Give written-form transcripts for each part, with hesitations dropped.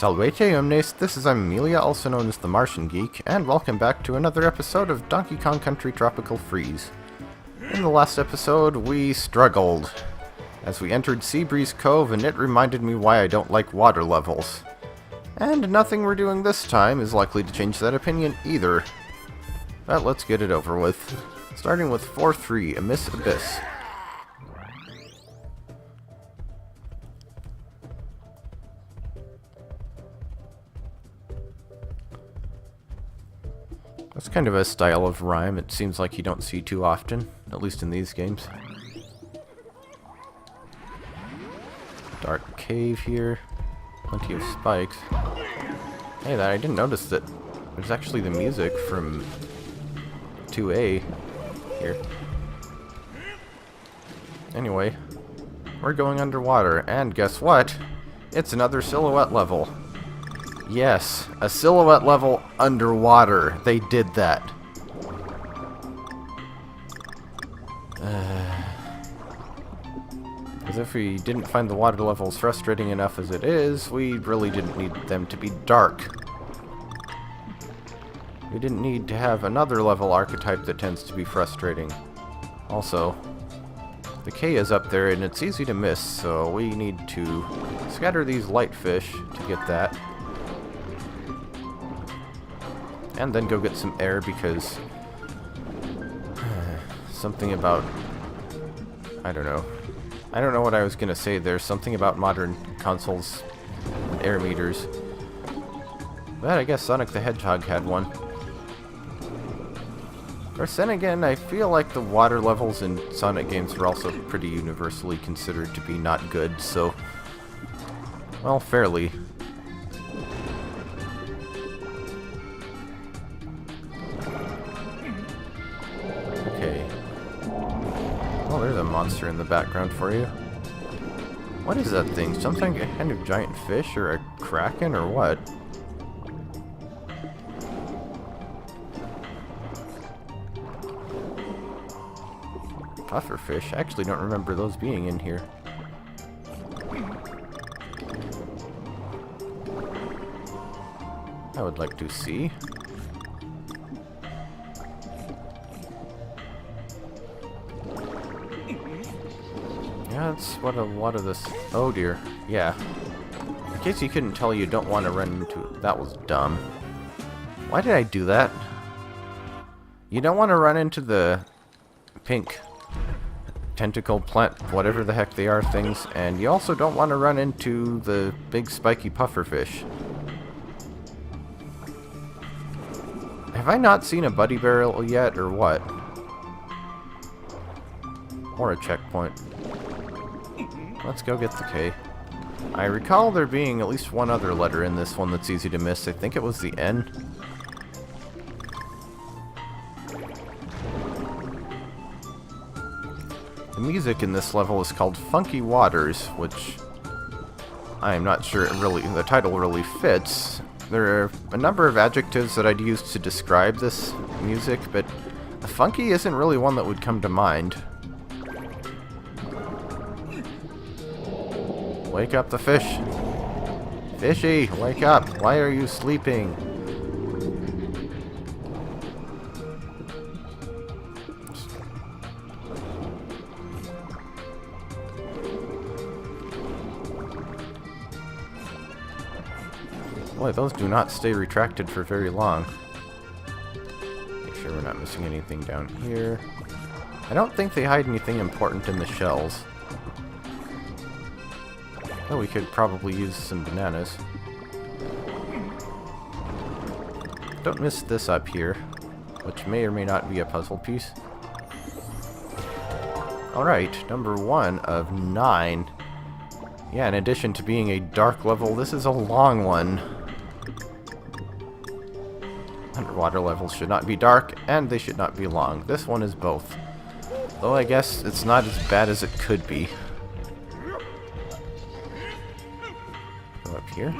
Salvete omnes, this is Amelia, also known as TheMartianGeek, and welcome back to another episode of Donkey Kong Country Tropical Freeze. In the last episode, we struggled as we entered Seabreeze Cove, and it reminded me why I don't like water levels. And nothing we're doing this time is likely to change that opinion either. But let's get it over with. Starting with 4-3, Amiss Abyss. That's kind of a style of rhyme it seems like you don't see too often, at least in these games. Dark cave here. Plenty of spikes. Hey, I didn't notice that there's actually the music from 2A here. Anyway, we're going underwater, and guess what? It's another silhouette level. Yes, a silhouette level underwater. They did that. As if we didn't find the water levels frustrating enough as it is, we really didn't need them to be dark. We didn't need to have another level archetype that tends to be frustrating. Also, the K is up there and it's easy to miss, so we need to scatter these light fish to get that. And then go get some air because something about, I don't know what I was gonna say. There's something about modern consoles and air meters, but I guess Sonic the Hedgehog had one. Of course, then again, I feel like the water levels in Sonic games are also pretty universally considered to be not good, so, well, fairly. There's a monster in the background for you. What is that thing? Something kind of giant fish or a kraken or what? Pufferfish? I actually don't remember those being in here. I would like to see. Yeah, that's what a lot of this... Oh dear. Yeah. In case you couldn't tell, you don't want to run into it. That was dumb. Why did I do that? You don't want to run into the pink tentacle plant, whatever the heck they are, things, and you also don't want to run into the big spiky pufferfish. Have I not seen a buddy barrel yet, or what? Or a checkpoint. Let's go get the K. I recall there being at least one other letter in this one that's easy to miss. I think it was the N. The music in this level is called Funky Waters, which I am not sure the title really fits. There are a number of adjectives that I'd use to describe this music, but funky isn't really one that would come to mind. Wake up the fish. Fishy, wake up. Why are you sleeping? Boy, those do not stay retracted for very long. Make sure we're not missing anything down here. I don't think they hide anything important in the shells. Oh, we could probably use some bananas. Don't miss this up here, which may or may not be a puzzle piece. Alright, number 1 of 9. Yeah, in addition to being a dark level, this is a long one. Underwater levels should not be dark, and they should not be long. This one is both. Though I guess it's not as bad as it could be. Up here.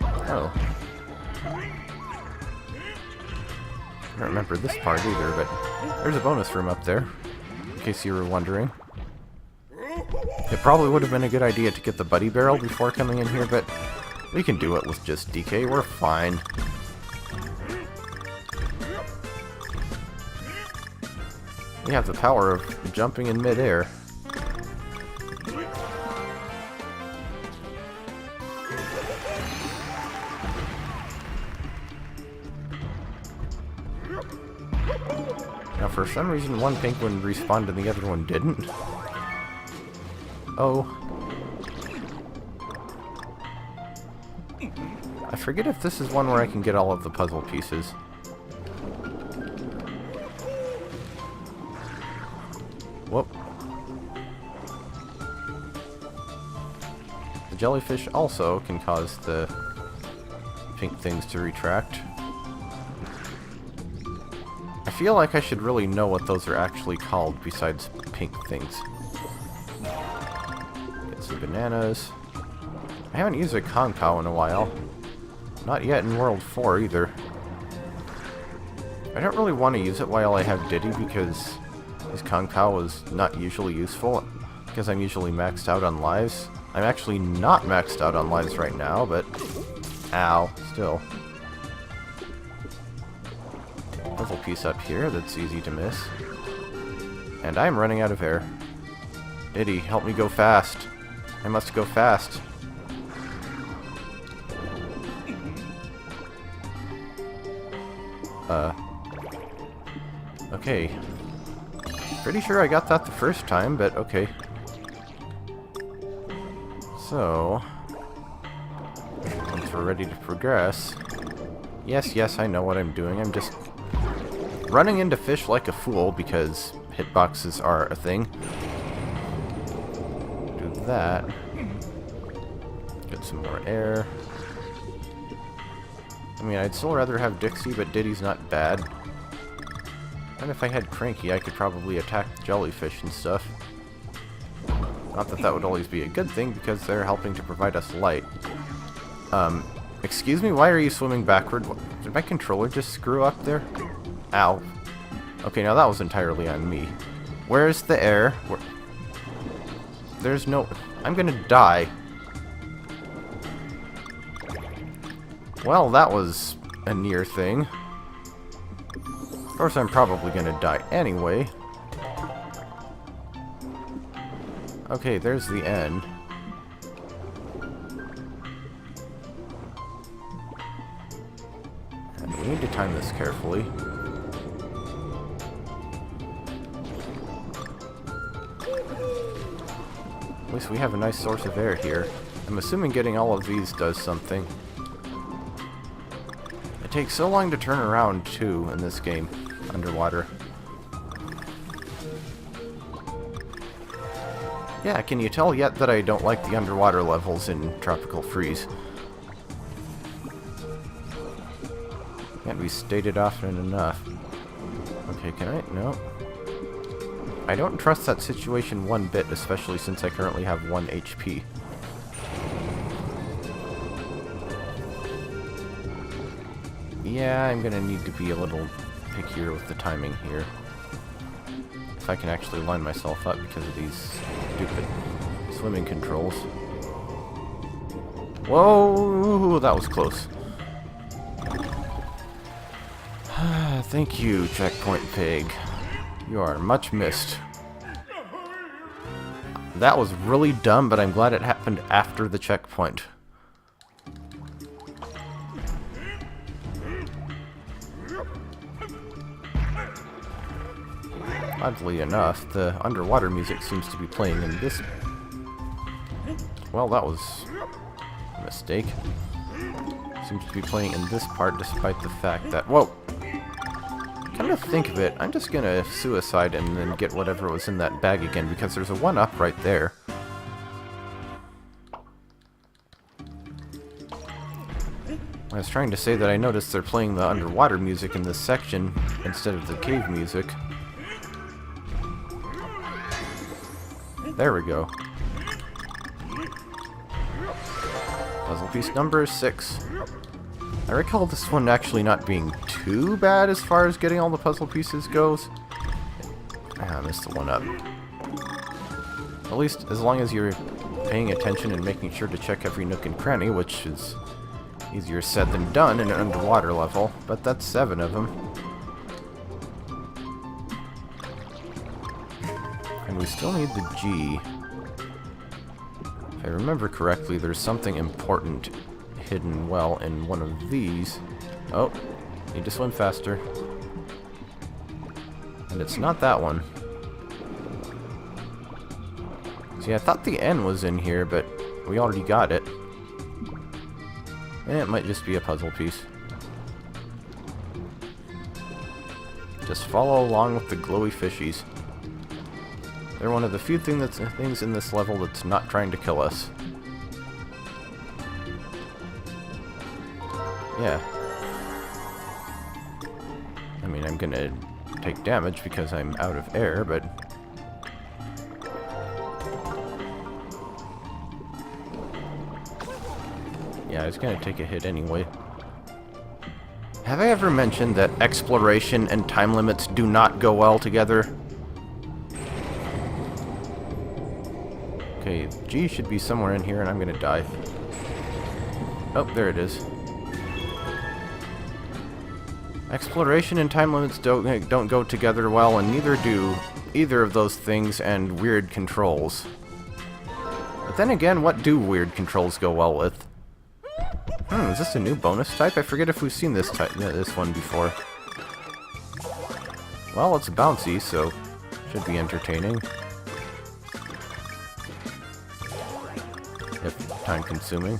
Oh. I don't remember this part either, but there's a bonus room up there, in case you were wondering. It probably would have been a good idea to get the buddy barrel before coming in here, but we can do it with just DK. We're fine. We have the power of jumping in midair. Now, for some reason, one pink one respawned and the other one didn't. Oh. I forget if this is one where I can get all of the puzzle pieces. Whoop. The jellyfish also can cause the pink things to retract. I feel like I should really know what those are actually called besides pink things. Get some bananas. I haven't used a Kong Pao in a while. Not yet in World 4 either. I don't really want to use it while I have Diddy because his Kong Pao is not usually useful because I'm usually maxed out on lives. I'm actually not maxed out on lives right now, but ow, still. Puzzle piece up here that's easy to miss. And I'm running out of air. Diddy, help me go fast. I must go fast. Okay. Pretty sure I got that the first time, but okay. So, once we're ready to progress... Yes, I know what I'm doing. I'm just running into fish like a fool because hitboxes are a thing. Do that. Get some more air. I mean, I'd still rather have Dixie, but Diddy's not bad. And if I had Cranky, I could probably attack the jellyfish and stuff. Not that that would always be a good thing, because they're helping to provide us light. Excuse me, why are you swimming backward? Did my controller just screw up there? Ow. Okay, now that was entirely on me. Where's the air? There's no... I'm gonna die. Well, that was a near thing. Of course, I'm probably gonna die anyway. Okay, there's the end. And we need to time this carefully. At least we have a nice source of air here. I'm assuming getting all of these does something. It takes so long to turn around, too, in this game, underwater. Yeah, can you tell yet that I don't like the underwater levels in Tropical Freeze? Can't be stated often enough. Okay, can I? No. I don't trust that situation one bit, especially since I currently have 1 HP. Yeah, I'm gonna need to be a little pickier with the timing here. If I can actually line myself up because of these stupid swimming controls. Whoa, that was close. Thank you, Checkpoint Pig. You are much missed. That was really dumb, but I'm glad it happened after the checkpoint. Oddly enough, the underwater music seems to be playing in this... Well, that was a mistake. Seems to be playing in this part despite the fact that... Whoa! Come to think of it, I'm just gonna suicide and then get whatever was in that bag again, because there's a 1-up right there. I was trying to say that I noticed they're playing the underwater music in this section instead of the cave music. There we go. Puzzle piece number 6. I recall this one actually not being too bad as far as getting all the puzzle pieces goes. Ah, I missed the 1-up. At least as long as you're paying attention and making sure to check every nook and cranny, which is easier said than done in an underwater level, but that's 7 of them. And we still need the G. If I remember correctly, there's something important hidden well in one of these. Oh, need to swim faster. And it's not that one. See, I thought the N was in here, but we already got it. And it might just be a puzzle piece. Just follow along with the glowy fishies. They're one of the few things in this level that's not trying to kill us. Yeah. I mean, I'm gonna take damage because I'm out of air, but... yeah, I was gonna take a hit anyway. Have I ever mentioned that exploration and time limits do not go well together? Okay, G should be somewhere in here and I'm gonna die. Oh, there it is. Exploration and time limits don't go together well, and neither do either of those things and weird controls. But then again, what do weird controls go well with? Is this a new bonus type? I forget if we've seen this one before. Well, it's bouncy, so should be entertaining. If time-consuming.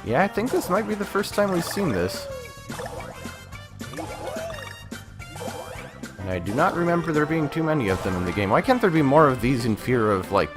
Yeah, I think this might be the first time we've seen this. And I do not remember there being too many of them in the game. Why can't there be more of these in fear of, like,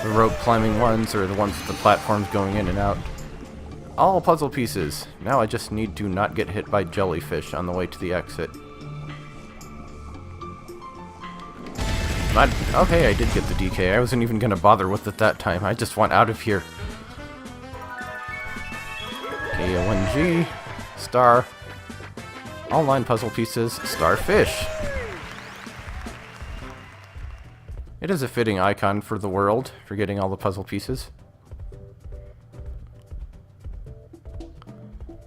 the rope climbing ones or the ones with the platforms going in and out? All puzzle pieces. Now I just need to not get hit by jellyfish on the way to the exit. Okay, I did get the DK. I wasn't even going to bother with it that time. I just want out of here. K-O-N-G, star, all 9 puzzle pieces, starfish. It is a fitting icon for the world, for getting all the puzzle pieces.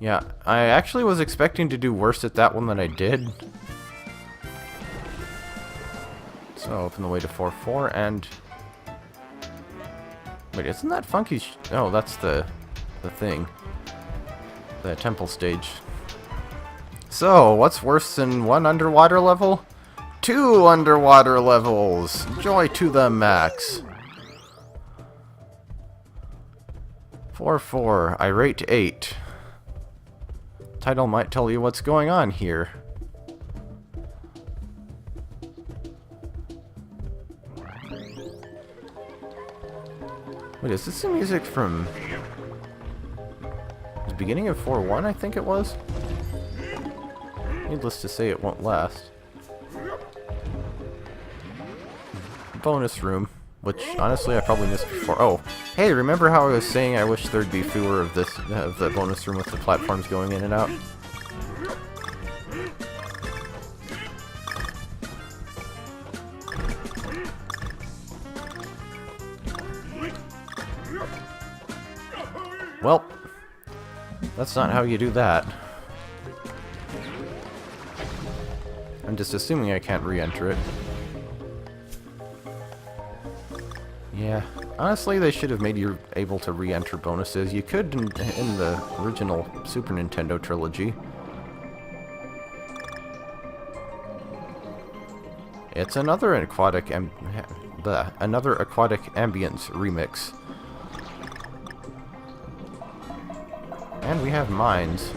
Yeah, I actually was expecting to do worse at that one than I did. So, open the way to 4-4, and... wait, isn't that funky oh, that's the thing. The temple stage. So, what's worse than 1 underwater level? 2 underwater levels! Joy to the max! 4-4, Irate Eight. Title might tell you what's going on here. Wait, is this the music from... the beginning of 4-1, I think it was? Needless to say, it won't last. Bonus room, which honestly I probably missed before. Oh, hey, remember how I was saying I wish there'd be fewer of the bonus room with the platforms going in and out? Well, that's not how you do that. I'm just assuming I can't re-enter it. Yeah, honestly, they should have made you able to re-enter bonuses. You could in the original Super Nintendo trilogy. It's another aquatic ambience remix. And we have mines.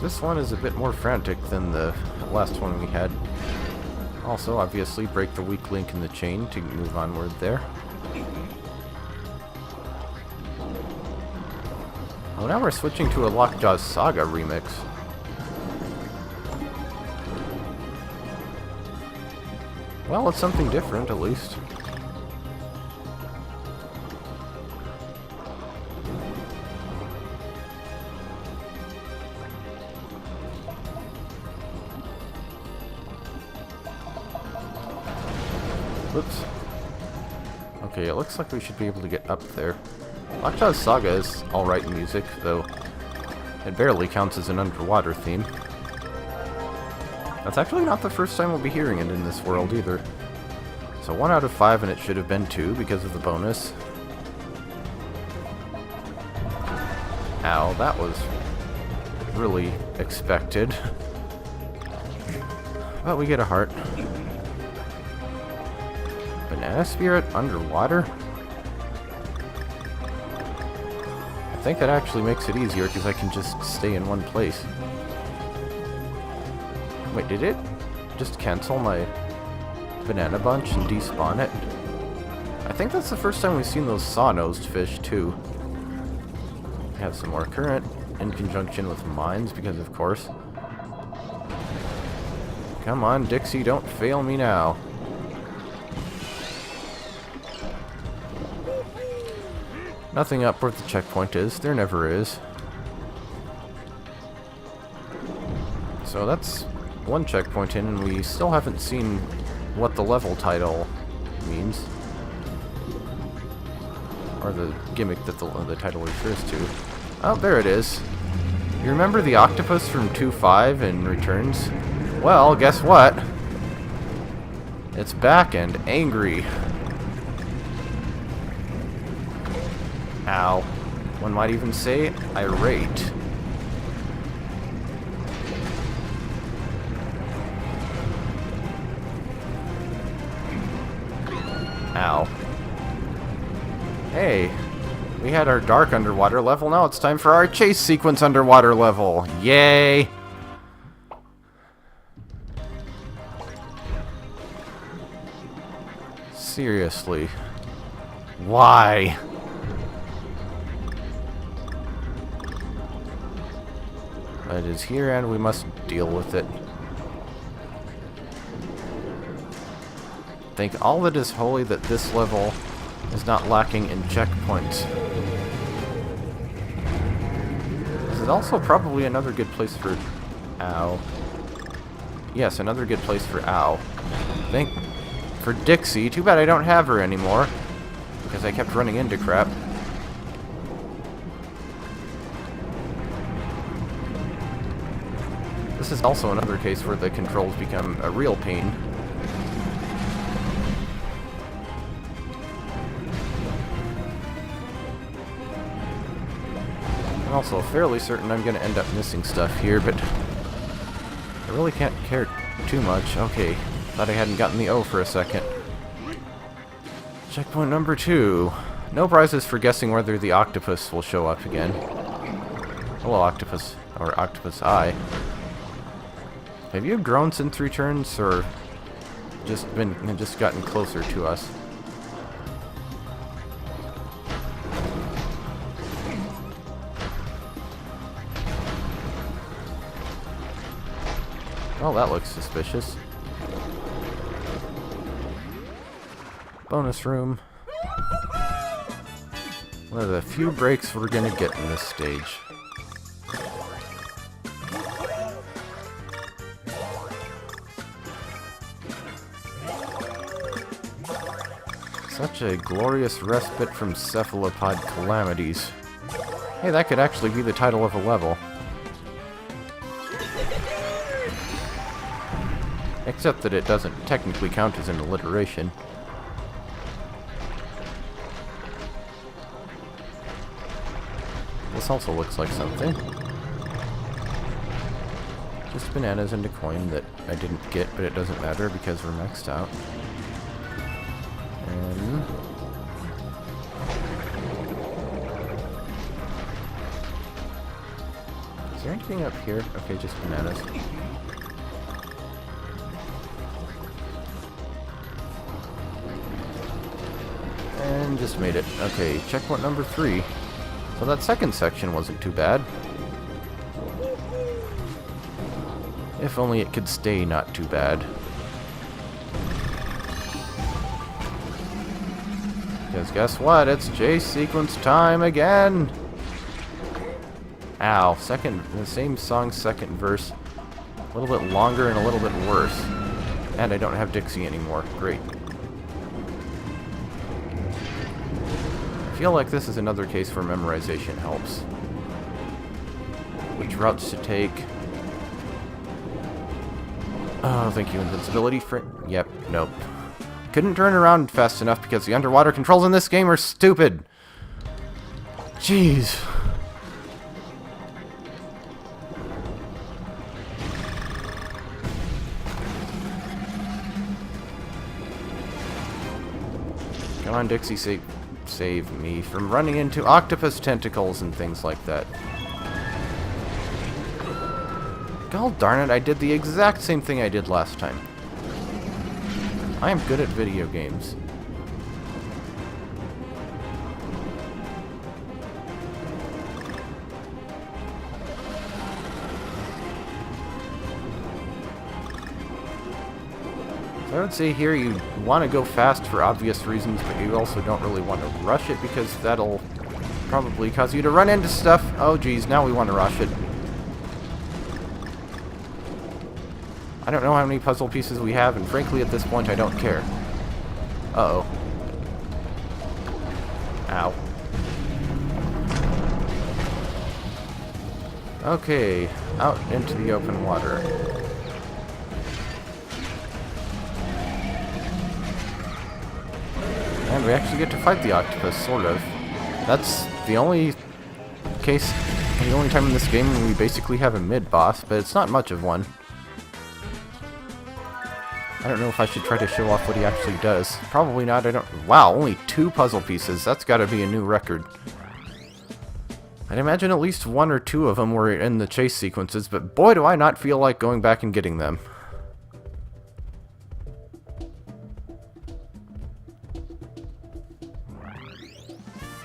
This one is a bit more frantic than the last one we had. Also, obviously, break the weak link in the chain to move onward there. Oh, now we're switching to a Lockjaw's Saga remix. Well, it's something different, at least. Whoops. Okay, it looks like we should be able to get up there. Lockjaw's Saga is alright music, though it barely counts as an underwater theme. That's actually not the first time we'll be hearing it in this world, either. So 1 out of 5, and it should have been 2 because of the bonus. Ow, that was really expected. But we get a heart. Banana Spirit underwater? I think that actually makes it easier because I can just stay in one place. Wait, did it just cancel my banana bunch and despawn it? I think that's the first time we've seen those saw-nosed fish, too. We have some more current in conjunction with mines, because of course. Come on, Dixie, don't fail me now. Nothing up where the checkpoint is. There never is. So that's one checkpoint in, and we still haven't seen what the level title means. Or the gimmick that the title refers to. Oh, there it is. You remember the octopus from 2.5 in Returns? Well, guess what? It's back and angry. Ow. One might even say irate. Ow. Hey, we had our dark underwater level, now it's time for our chase sequence underwater level. Yay! Seriously. Why? It is here and we must deal with it. Thank all that is holy that this level is not lacking in checkpoints. This is also probably another good place for... Ow. Yes, another good place for ow. Thank... For Dixie. Too bad I don't have her anymore, because I kept running into crap. This is also another case where the controls become a real pain. I'm also fairly certain I'm going to end up missing stuff here, but I really can't care too much. Okay, thought I hadn't gotten the O for a second. Checkpoint number 2. No prizes for guessing whether the octopus will show up again. Hello, octopus. Or octopus eye. Have you grown since Returns, or just gotten closer to us? Oh, that looks suspicious. Bonus room. One of the few breaks we're gonna get in this stage. Such a glorious respite from cephalopod calamities. Hey, that could actually be the title of a level. Except that it doesn't technically count as an alliteration. This also looks like something. Just bananas and a coin that I didn't get, but it doesn't matter because we're maxed out. And is there anything up here? Okay, just bananas. And just made it. Okay, checkpoint number 3. So that second section wasn't too bad. If only it could stay not too bad. Because guess what? It's chase sequence time again! Ow. The same song's second verse. A little bit longer and a little bit worse. And I don't have Dixie anymore. Great. feel like this is another case where memorization helps. Which routes to take. Oh, thank you, invincibility for... Yep, nope. Couldn't turn around fast enough because the underwater controls in this game are stupid. Jeez. Come on, Dixie, save me from running into octopus tentacles and things like that. God darn it, I did the exact same thing I did last time. I am good at video games. I would say here you want to go fast for obvious reasons, but you also don't really want to rush it because that'll probably cause you to run into stuff. Oh geez, now we want to rush it. I don't know how many puzzle pieces we have, and frankly at this point I don't care. Uh-oh. Ow. Okay, out into the open water. And we actually get to fight the octopus, sort of. That's the only time in this game when we basically have a mid-boss, but it's not much of one. I don't know if I should try to show off what he actually does. Probably not, Wow, only 2 puzzle pieces. That's gotta be a new record. I'd imagine at least 1 or 2 of them were in the chase sequences, but boy do I not feel like going back and getting them.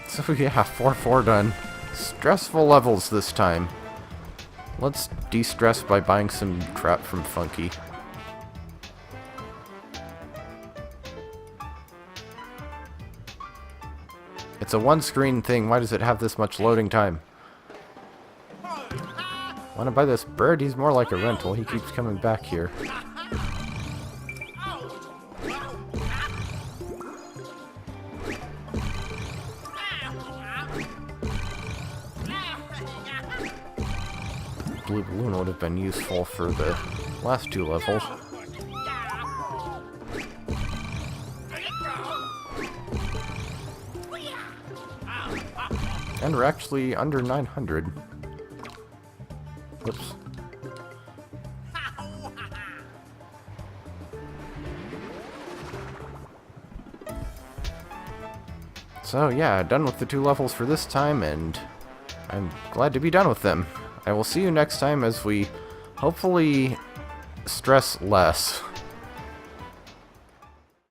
So yeah, 4-4 done. Stressful levels this time. Let's de-stress by buying some crap from Funky. It's a one-screen thing. Why does it have this much loading time? Wanna buy this bird? He's more like a rental. He keeps coming back here. Blue balloon would have been useful for the last 2 levels. And we're actually under 900. Whoops. So yeah, done with the 2 levels for this time, and I'm glad to be done with them. I will see you next time as we hopefully stress less.